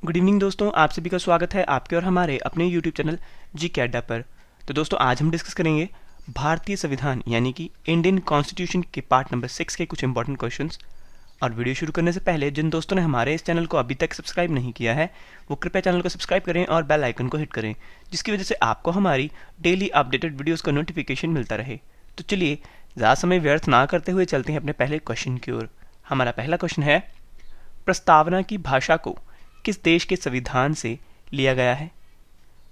Good evening दोस्तों, आप सभी का स्वागत है आपके और हमारे अपने यूट्यूब चैनल जी के अड्डा पर। तो दोस्तों आज हम डिस्कस करेंगे भारतीय संविधान यानी कि इंडियन कॉन्स्टिट्यूशन के पार्ट नंबर 6 के कुछ इंपॉर्टेंट क्वेश्चंस। और वीडियो शुरू करने से पहले जिन दोस्तों ने हमारे इस चैनल को अभी तक सब्सक्राइब नहीं किया है वो कृपया चैनल को सब्सक्राइब करें और बेल आइकन को हिट करें, जिसकी वजह से आपको हमारी डेली अपडेटेड वीडियोज़ का नोटिफिकेशन मिलता रहे। तो चलिए ज़्यादा समय व्यर्थ ना करते हुए चलते हैं अपने पहले क्वेश्चन की ओर। हमारा पहला क्वेश्चन है, प्रस्तावना की भाषा को किस देश के संविधान से लिया गया है?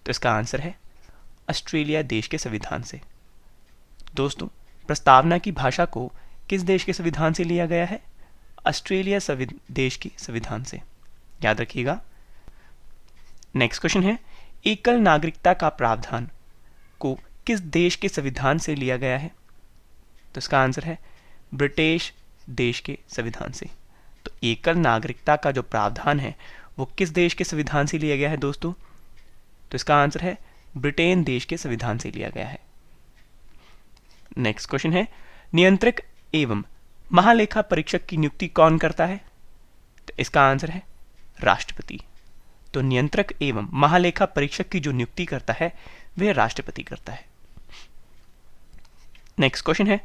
तो इसका आंसर है ऑस्ट्रेलिया देश के संविधान से। दोस्तों, प्रस्तावना की भाषा को किस देश के संविधान से लिया गया है? ऑस्ट्रेलिया देश के संविधान से, याद रखिएगा। नेक्स्ट क्वेश्चन है, एकल नागरिकता का प्रावधान को किस देश के संविधान से लिया गया है? तो इसका आंसर है ब्रिटिश देश के संविधान से। तो एकल नागरिकता का जो प्रावधान है वो किस देश के संविधान से लिया गया है दोस्तों? तो इसका आंसर है ब्रिटेन देश के संविधान से लिया गया है। नेक्स्ट क्वेश्चन है, नियंत्रक एवं महालेखा परीक्षक की नियुक्ति कौन करता है? तो इसका आंसर है राष्ट्रपति। तो नियंत्रक एवं महालेखा परीक्षक की जो नियुक्ति करता है वह राष्ट्रपति करता है। नेक्स्ट क्वेश्चन है,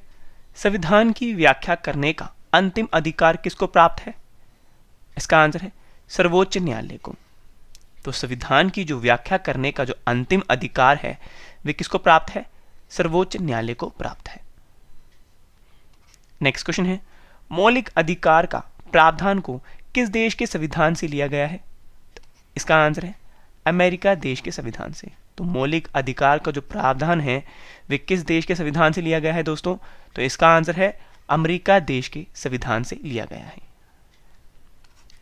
संविधान की व्याख्या करने का अंतिम अधिकार किसको प्राप्त है? इसका आंसर है सर्वोच्च न्यायालय को। तो संविधान की जो व्याख्या करने का जो अंतिम अधिकार है वे किसको प्राप्त है? सर्वोच्च न्यायालय को प्राप्त है। नेक्स्ट क्वेश्चन है, मौलिक अधिकार का प्रावधान को किस देश के संविधान से लिया गया है? तो इसका आंसर है अमेरिका देश के संविधान से। तो मौलिक अधिकार का जो प्रावधान है वे किस देश के संविधान से लिया गया है दोस्तों? तो इसका आंसर है अमेरिका देश के संविधान से लिया गया है।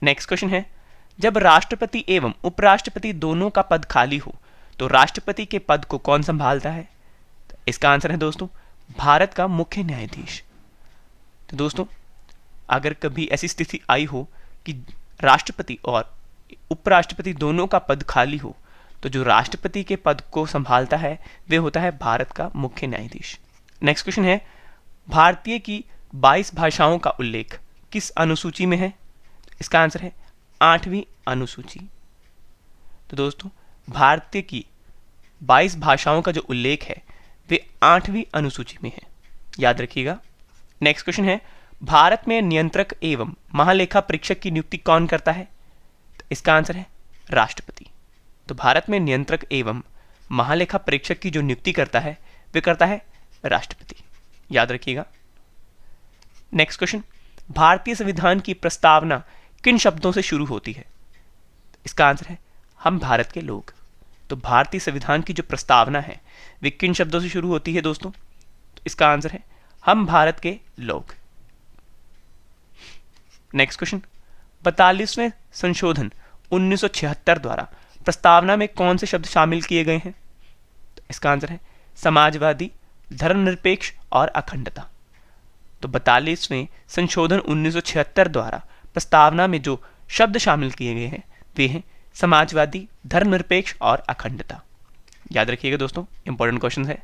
नेक्स्ट क्वेश्चन है, जब राष्ट्रपति एवं उपराष्ट्रपति दोनों का पद खाली हो तो राष्ट्रपति के पद को कौन संभालता है? तो इसका आंसर है दोस्तों भारत का मुख्य न्यायाधीश। तो दोस्तों अगर कभी ऐसी स्थिति आई हो कि राष्ट्रपति और उपराष्ट्रपति दोनों का पद खाली हो तो जो राष्ट्रपति के पद को संभालता है वे होता है भारत का मुख्य न्यायाधीश। नेक्स्ट क्वेश्चन है, भारतीय की 22 भाषाओं का उल्लेख किस अनुसूची में है? इसका आंसर है 8वीं अनुसूची। तो दोस्तों भारतीय की 22 भाषाओं का जो उल्लेख है वे 8वीं अनुसूची में है, याद रखिएगा। नेक्स्ट क्वेश्चन है, भारत में नियंत्रक एवं महालेखा परीक्षक की नियुक्ति कौन करता है? तो इसका आंसर है राष्ट्रपति। तो भारत में नियंत्रक एवं महालेखा परीक्षक की जो नियुक्ति करता है वे करता है राष्ट्रपति, याद रखिएगा। नेक्स्ट क्वेश्चन, भारतीय संविधान की प्रस्तावना किन शब्दों से शुरू होती है? इसका आंसर है हम भारत के लोग। तो भारतीय संविधान की जो प्रस्तावना है वे किन शब्दों से शुरू होती है दोस्तों? तो इसका आंसर है हम भारत के लोग। नेक्स्ट क्वेश्चन, 42वें संशोधन 1976 द्वारा प्रस्तावना में कौन से शब्द शामिल किए गए हैं? तो इसका आंसर है समाजवादी, धर्मनिरपेक्ष और अखंडता। तो 42वें संशोधन 1976 द्वारा प्रस्तावना में जो शब्द शामिल किए गए हैं वे हैं समाजवादी, धर्मनिरपेक्ष और अखंडता, याद रखिएगा दोस्तों, इंपॉर्टेंट क्वेश्चन है।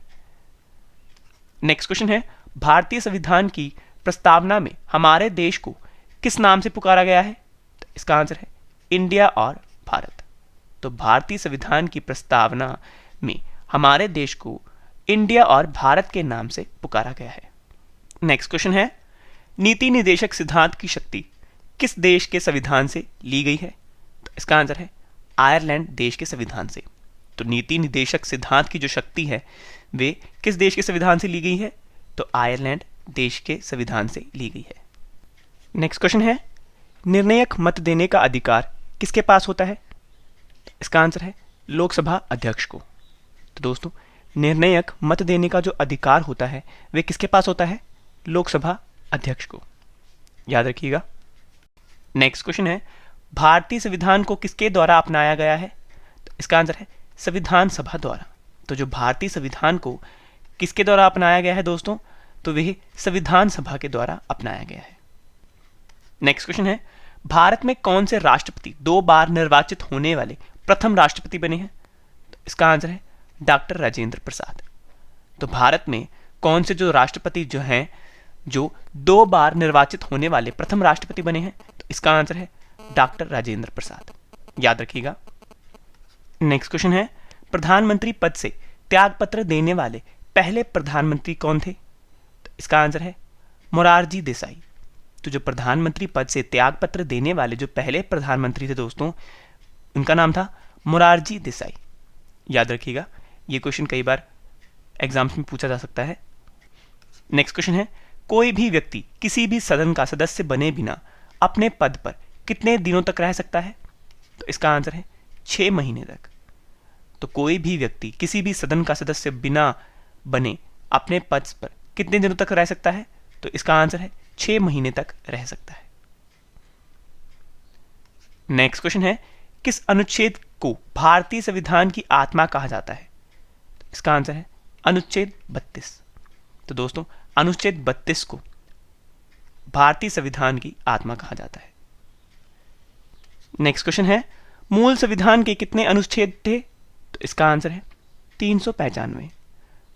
नेक्स्ट क्वेश्चन है, भारतीय संविधान की प्रस्तावना में हमारे देश को किस नाम से पुकारा गया है? तो इसका आंसर है इंडिया और भारत। तो भारतीय संविधान की प्रस्तावना में हमारे देश को इंडिया और भारत के नाम से पुकारा गया है। नेक्स्ट क्वेश्चन है, नीति निदेशक सिद्धांत की शक्ति किस देश के संविधान से ली गई है? तो इसका आंसर है आयरलैंड देश के संविधान से। तो नीति निदेशक सिद्धांत की जो शक्ति है वे किस देश के संविधान से ली गई है? तो आयरलैंड देश के संविधान से ली गई है। नेक्स्ट क्वेश्चन है, निर्णायक मत देने का अधिकार किसके पास होता है? तो इसका आंसर है लोकसभा अध्यक्ष को। तो दोस्तों निर्णायक मत देने का जो अधिकार होता है वे किसके पास होता है? लोकसभा अध्यक्ष को, याद रखिएगा। नेक्स्ट क्वेश्चन है, भारतीय संविधान को किसके द्वारा अपनाया गया है? तो इसका आंसर है संविधान सभा द्वारा। तो जो भारतीय संविधान को किसके द्वारा अपनाया गया है दोस्तों? तो वह संविधान सभा के द्वारा अपनाया गया है। नेक्स्ट क्वेश्चन है, भारत में कौन से राष्ट्रपति 2 बार निर्वाचित होने वाले प्रथम राष्ट्रपति बने हैं? तो इसका आंसर है डॉक्टर राजेंद्र प्रसाद। तो भारत में कौन से जो राष्ट्रपति जो हैं जो 2 बार निर्वाचित होने वाले प्रथम राष्ट्रपति बने हैं? तो इसका आंसर है डॉक्टर राजेंद्र प्रसाद। याद रखिएगा। नेक्स्ट क्वेश्चन है, प्रधानमंत्री पद से त्यागपत्र देने वाले पहले प्रधानमंत्री कौन थे? तो इसका आंसर है मोरारजी देसाई। तो जो प्रधानमंत्री पद से त्यागपत्र देने वाले जो पहले प्रधानमंत्री थे दोस्तों, उनका नाम था मोरारजी देसाई। याद रखिएगा, ये क्वेश्चन कई बार एग्जाम्स में पूछा जा सकता है। नेक्स्ट क्वेश्चन है, कोई भी व्यक्ति किसी भी सदन का सदस्य बने बिना अपने पद पर कितने दिनों तक रह सकता है? तो इसका आंसर है 6 महीने तक। तो कोई भी व्यक्ति किसी भी सदन का सदस्य बिना बने अपने पद पर कितने दिनों तक रह सकता है? तो इसका आंसर है 6 महीने तक रह सकता है। नेक्स्ट क्वेश्चन है, किस अनुच्छेद को भारतीय संविधान की आत्मा कहा जाता है? तो इसका आंसर है अनुच्छेद 32। तो दोस्तों अनुच्छेद 32 को भारतीय संविधान की आत्मा कहा जाता है। नेक्स्ट क्वेश्चन है, मूल संविधान के कितने अनुच्छेद थे? तो इसका आंसर है 395।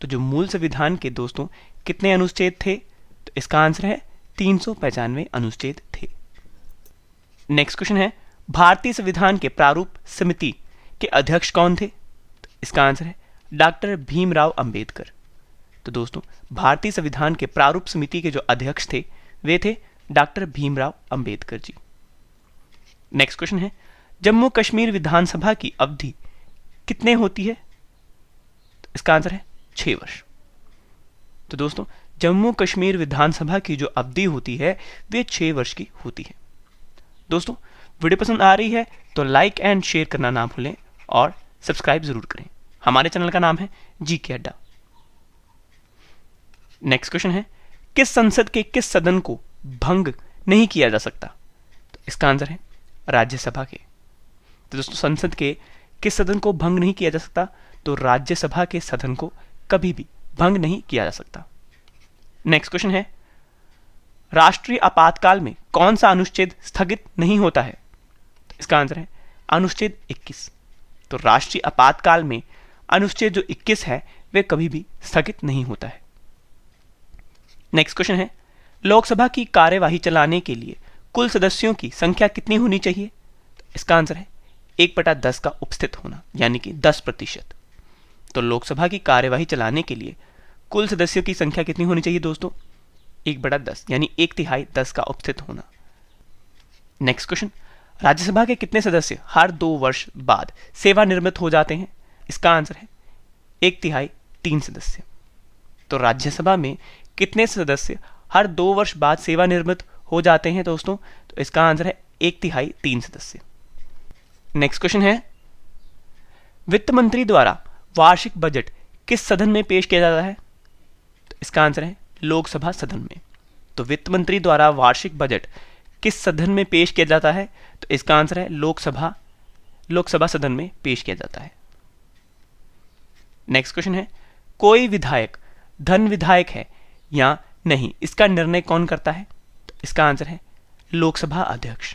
तो जो मूल संविधान के दोस्तों कितने अनुच्छेद थे? तो इसका आंसर है 395 अनुच्छेद थे। नेक्स्ट क्वेश्चन है, भारतीय संविधान के प्रारूप समिति के अध्यक्ष कौन थे? तो इसका आंसर है डॉक्टर भीमराव अंबेडकर। तो दोस्तों भारतीय संविधान के प्रारूप समिति के जो अध्यक्ष थे वे थे doctor Bhimrao Ambedkar ji. Next question है, जम्मू कश्मीर विधानसभा की अवधि कितने होती है? तो इसका आंसर है 6 वर्ष। तो दोस्तों जम्मू कश्मीर विधानसभा की जो अवधि होती है वे 6 वर्ष की होती है। दोस्तों वीडियो पसंद आ रही है तो लाइक एंड शेयर करना ना भूलें और सब्सक्राइब जरूर करें। हमारे चैनल का नाम है जीके अड्डा। नेक्स्ट क्वेश्चन है, किस संसद के किस सदन को भंग नहीं किया जा सकता? तो इसका आंसर है राज्यसभा के। तो दोस्तों संसद के किस सदन को भंग नहीं किया जा सकता? तो राज्यसभा के सदन को कभी भी भंग नहीं किया जा सकता। नेक्स्ट क्वेश्चन है, राष्ट्रीय आपातकाल में कौन सा अनुच्छेद स्थगित नहीं होता है? तो इसका आंसर है अनुच्छेद 21। तो राष्ट्रीय आपातकाल में अनुच्छेद जो 21 है वे कभी भी स्थगित नहीं होता है। नेक्स्ट क्वेश्चन है, लोकसभा की कार्यवाही चलाने के लिए कुल सदस्यों की संख्या कितनी होनी चाहिए? तो इसका आंसर है 1/10 का उपस्थित होना, यानी कि 10%। तो लोकसभा की कार्यवाही चलाने के लिए कुल सदस्यों की संख्या कितनी होनी चाहिए दोस्तों? 1/10 यानी 1/3 10 का उपस्थित होना। नेक्स्ट क्वेश्चन, राज्यसभा के कितने सदस्य हर 2 वर्ष बाद सेवानिवृत्त हो जाते हैं? इसका आंसर है 1/3 3 सदस्य। तो राज्यसभा में कितने सदस्य हर 2 वर्ष बाद सेवानिवृत्त हो जाते हैं दोस्तों? तो इसका आंसर है 1/3 3 सदस्य। नेक्स्ट क्वेश्चन है, वित्त मंत्री द्वारा वार्षिक बजट किस सदन में पेश किया जाता है? तो इसका आंसर है लोकसभा सदन में। तो वित्त मंत्री द्वारा वार्षिक बजट किस सदन में पेश किया जाता है? तो इसका आंसर है लोकसभा सदन में पेश किया जाता है। नेक्स्ट क्वेश्चन है, कोई विधायक धन विधायक है या नहीं, इसका निर्णय कौन करता है? तो इसका आंसर है लोकसभा अध्यक्ष।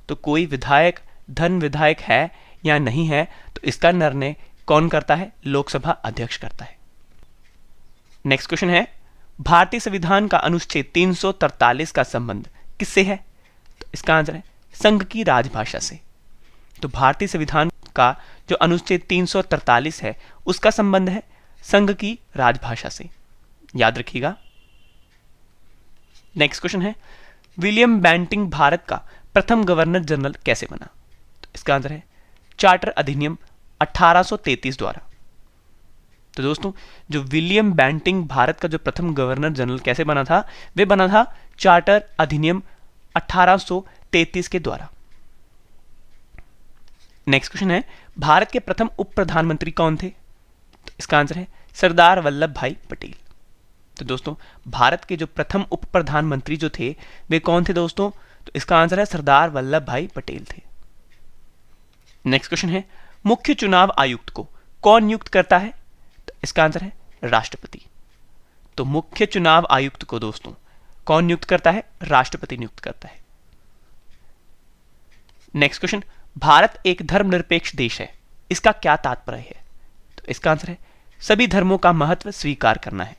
तो कोई विधायक धन विधायक है या नहीं है, तो इसका निर्णय कौन करता है? लोकसभा अध्यक्ष करता है। नेक्स्ट क्वेश्चन है, भारतीय संविधान का अनुच्छेद 343 का संबंध किससे है? तो इसका आंसर है संघ की राजभाषा से। तो भारतीय संविधान का जो अनुच्छेद 343 है उसका संबंध है संघ की राजभाषा से। याद रखिएगा। नेक्स्ट क्वेश्चन है, विलियम बेंटिंक भारत का प्रथम गवर्नर जनरल कैसे बना? तो इसका आंसर है चार्टर अधिनियम 1833 द्वारा। तो दोस्तों जो विलियम बेंटिंक भारत का जो प्रथम गवर्नर जनरल कैसे बना था? वे बना था चार्टर अधिनियम 1833 के द्वारा। नेक्स्ट क्वेश्चन है, भारत के प्रथम उप प्रधानमंत्री कौन थे? तो इसका आंसर है सरदार वल्लभ भाई पटेल। तो दोस्तों भारत के जो प्रथम उप प्रधानमंत्री जो थे वे कौन थे दोस्तों? तो इसका आंसर है सरदार वल्लभ भाई पटेल थे। नेक्स्ट क्वेश्चन है, मुख्य चुनाव आयुक्त को कौन नियुक्त करता है? तो इसका आंसर है राष्ट्रपति। तो मुख्य चुनाव आयुक्त को दोस्तों कौन नियुक्त करता है? राष्ट्रपति नियुक्त करता है। नेक्स्ट क्वेश्चन, भारत एक धर्मनिरपेक्ष देश है, इसका क्या तात्पर्य है? तो इसका आंसर है सभी धर्मों का महत्व स्वीकार करना है।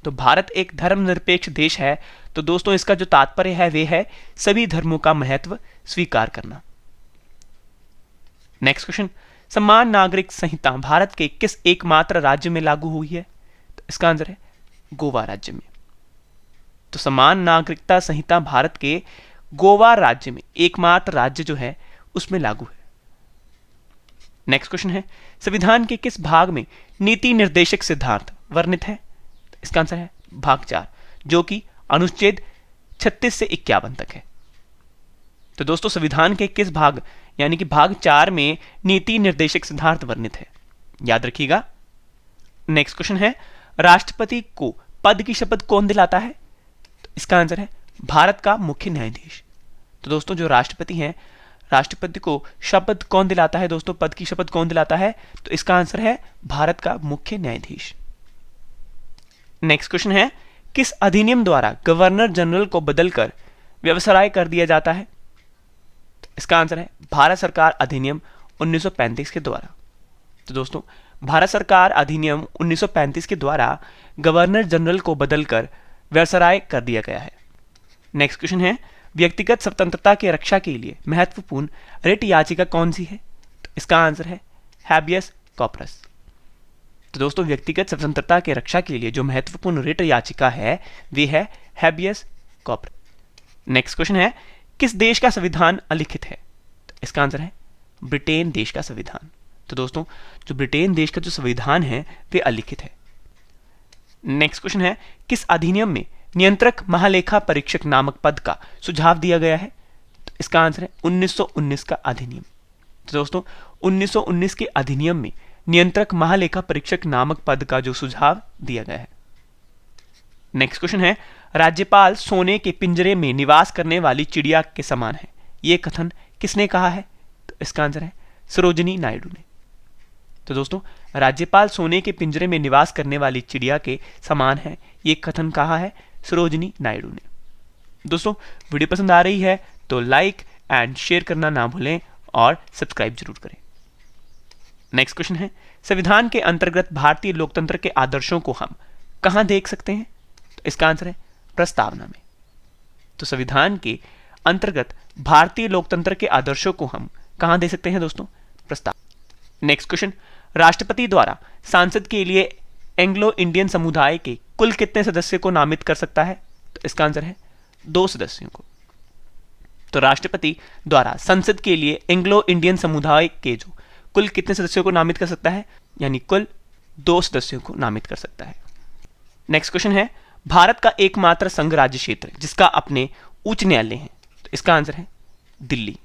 तो भारत एक धर्मनिरपेक्ष देश है, तो दोस्तों इसका जो तात्पर्य है वे है सभी धर्मों का महत्व स्वीकार करना। नेक्स्ट क्वेश्चन, समान नागरिक संहिता भारत के किस एकमात्र राज्य में लागू हुई है? तो इसका आंसर है गोवा राज्य में। तो समान नागरिकता संहिता भारत के गोवा राज्य में, एकमात्र राज्य जो है उसमें लागू है। नेक्स्ट क्वेश्चन है, संविधान के किस भाग में नीति निर्देशक सिद्धांत वर्णित है? तो इसका आंसर है भाग 4, जो कि अनुच्छेद 36 से 51 तक है। तो दोस्तों संविधान के किस भाग यानी कि भाग 4 में नीति निर्देशक सिद्धांत वर्णित है, याद रखिएगा। नेक्स्ट क्वेश्चन है, राष्ट्रपति को पद की शपथ कौन दिलाता है? तो इसका आंसर है भारत का मुख्य न्यायाधीश। तो दोस्तों जो राष्ट्रपति हैं, राष्ट्रपति को शपथ कौन दिलाता है दोस्तों, पद की शपथ कौन दिलाता है? तो इसका आंसर है भारत का मुख्य न्यायाधीश। नेक्स्ट क्वेश्चन है, किस अधिनियम द्वारा गवर्नर जनरल को बदलकर व्यवसाय कर दिया जाता है? तो इसका आंसर है भारत सरकार अधिनियम 1935 के द्वारा। तो दोस्तों भारत सरकार अधिनियम 1935 के द्वारा गवर्नर जनरल को बदलकर व्यवसाय कर दिया गया है। नेक्स्ट क्वेश्चन है, व्यक्तिगत स्वतंत्रता की रक्षा के लिए महत्वपूर्ण रिट याचिका कौन सी है? तो इसका आंसर है हैबियस कॉर्पस। तो दोस्तों व्यक्तिगत स्वतंत्रता की रक्षा के लिए जो महत्वपूर्ण रिट याचिका है वे है हैबियस कॉर्पस। नेक्स्ट क्वेश्चन है, किस देश का संविधान अलिखित है? तो इसका आंसर है ब्रिटेन देश का संविधान। तो दोस्तों जो ब्रिटेन देश का जो संविधान है वे अलिखित है। नेक्स्ट क्वेश्चन है, किस अधिनियम में नियंत्रक महालेखा परीक्षक नामक पद का सुझाव दिया गया है? तो इसका आंसर है 1919 का अधिनियम। तो दोस्तों 1919 के अधिनियम में नियंत्रक महालेखा परीक्षक नामक पद का जो सुझाव दिया गया है। नेक्स्ट क्वेश्चन है, राज्यपाल सोने के पिंजरे में निवास करने वाली चिड़िया के समान है, यह कथन किसने कहा है? तो इसका आंसर है सरोजिनी नायडू ने। तो दोस्तों राज्यपाल सोने के पिंजरे में निवास करने वाली चिड़िया के समान है, यह कथन कहा है सरोजिनी नायडू ने। दोस्तों वीडियो पसंद आ रही है तो लाइक एंड शेयर करना ना भूलें और सब्सक्राइब जरूर करें। नेक्स्ट क्वेश्चन है, संविधान के अंतर्गत भारतीय लोकतंत्र के आदर्शों को हम कहां देख सकते हैं? तो इसका आंसर है प्रस्तावना में। तो संविधान के अंतर्गत भारतीय लोकतंत्र के आदर्शों को हम कहां देख सकते हैं दोस्तों? प्रस्ताव। नेक्स्ट क्वेश्चन, राष्ट्रपति द्वारा सांसद के लिए एंग्लो इंडियन समुदाय के कुल कितने सदस्य को नामित कर सकता है? तो इसका आंसर है 2 सदस्यों को। तो राष्ट्रपति द्वारा संसद के लिए एंग्लो इंडियन समुदाय के जो कुल कितने सदस्यों को नामित कर सकता है? यानी कुल 2 सदस्यों को नामित कर सकता है। नेक्स्ट क्वेश्चन है, भारत का एकमात्र संघ राज्य क्षेत्र जिसका अपने उच्च न्यायालय है? तो इसका आंसर है दिल्ली।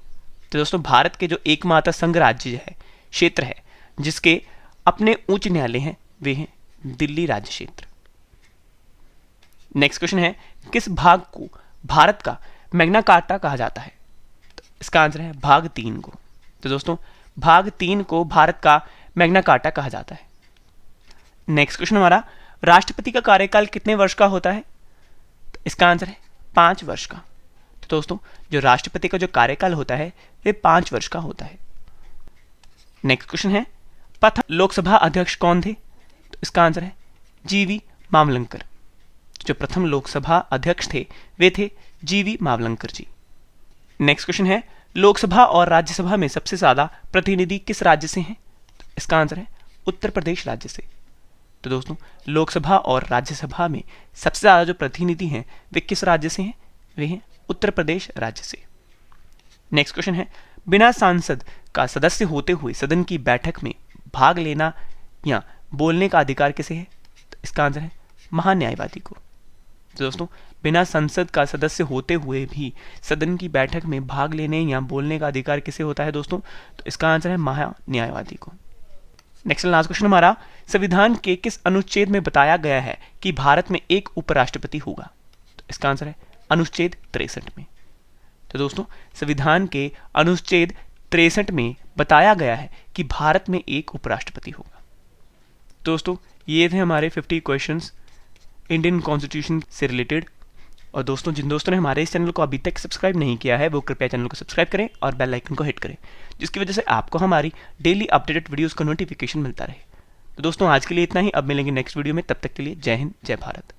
तो दोस्तों भारत के जो एकमात्र संघ राज्य है, क्षेत्र है जिसके अपने उच्च न्यायालय हैं, वे हैं दिल्ली राज्य क्षेत्र। नेक्स्ट क्वेश्चन है, किस भाग को भारत का मैग्ना कार्टा कहा जाता है? तो इसका आंसर है भाग 3 को। तो दोस्तों भाग 3 को भारत का मैग्ना कार्टा कहा जाता है। नेक्स्ट क्वेश्चन हमारा, राष्ट्रपति का कार्यकाल कितने वर्ष का होता है? तो इसका आंसर है 5 वर्ष का। तो दोस्तों जो राष्ट्रपति का जो कार्यकाल होता है वे 5 वर्ष का होता है। नेक्स्ट क्वेश्चन है, प्रथम लोकसभा अध्यक्ष कौन थे? तो इसका आंसर है जीवी मावलंकर। जो प्रथम लोकसभा अध्यक्ष थे वे थे जीवी मावलंकर जी। नेक्स्ट क्वेश्चन है, लोकसभा और राज्यसभा में सबसे ज्यादा प्रतिनिधि किस राज्य से हैं? तो इसका आंसर है उत्तर प्रदेश राज्य से। तो दोस्तों लोकसभा और राज्यसभा में सबसे ज्यादा जो प्रतिनिधि हैं वे किस राज्य से हैं? वे हैं उत्तर प्रदेश राज्य से। नेक्स्ट क्वेश्चन है, बिना सांसद का सदस्य होते हुए सदन की बैठक में भाग लेना या बोलने का अधिकार किसे है? तो इसका आंसर है महान्यायवादी को। तो दोस्तों बिना संसद का सदस्य होते हुए भी सदन की बैठक में भाग लेने या बोलने का अधिकार किसे होता है दोस्तों? तो इसका आंसर है महान्यायवादी को। नेक्स्ट लास्ट क्वेश्चन हमारा, संविधान के किस अनुच्छेद में बताया गया है कि भारत में एक उपराष्ट्रपति होगा? तो इसका आंसर है अनुच्छेद 63 में। तो दोस्तों संविधान के अनुच्छेद 63 में बताया गया है कि भारत में एक उपराष्ट्रपति होगा। दोस्तों ये थे हमारे 50 क्वेश्चंस इंडियन कॉन्स्टिट्यूशन से रिलेटेड। और दोस्तों जिन दोस्तों ने हमारे इस चैनल को अभी तक सब्सक्राइब नहीं किया है वो कृपया चैनल को सब्सक्राइब करें और बेल आइकन को हिट करें, जिसकी वजह से आपको हमारी डेली अपडेटेड वीडियोस का नोटिफिकेशन मिलता रहे। तो दोस्तों आज के लिए इतना ही, अब मिलेंगे नेक्स्ट वीडियो में, तब तक के लिए जय हिंद जय भारत।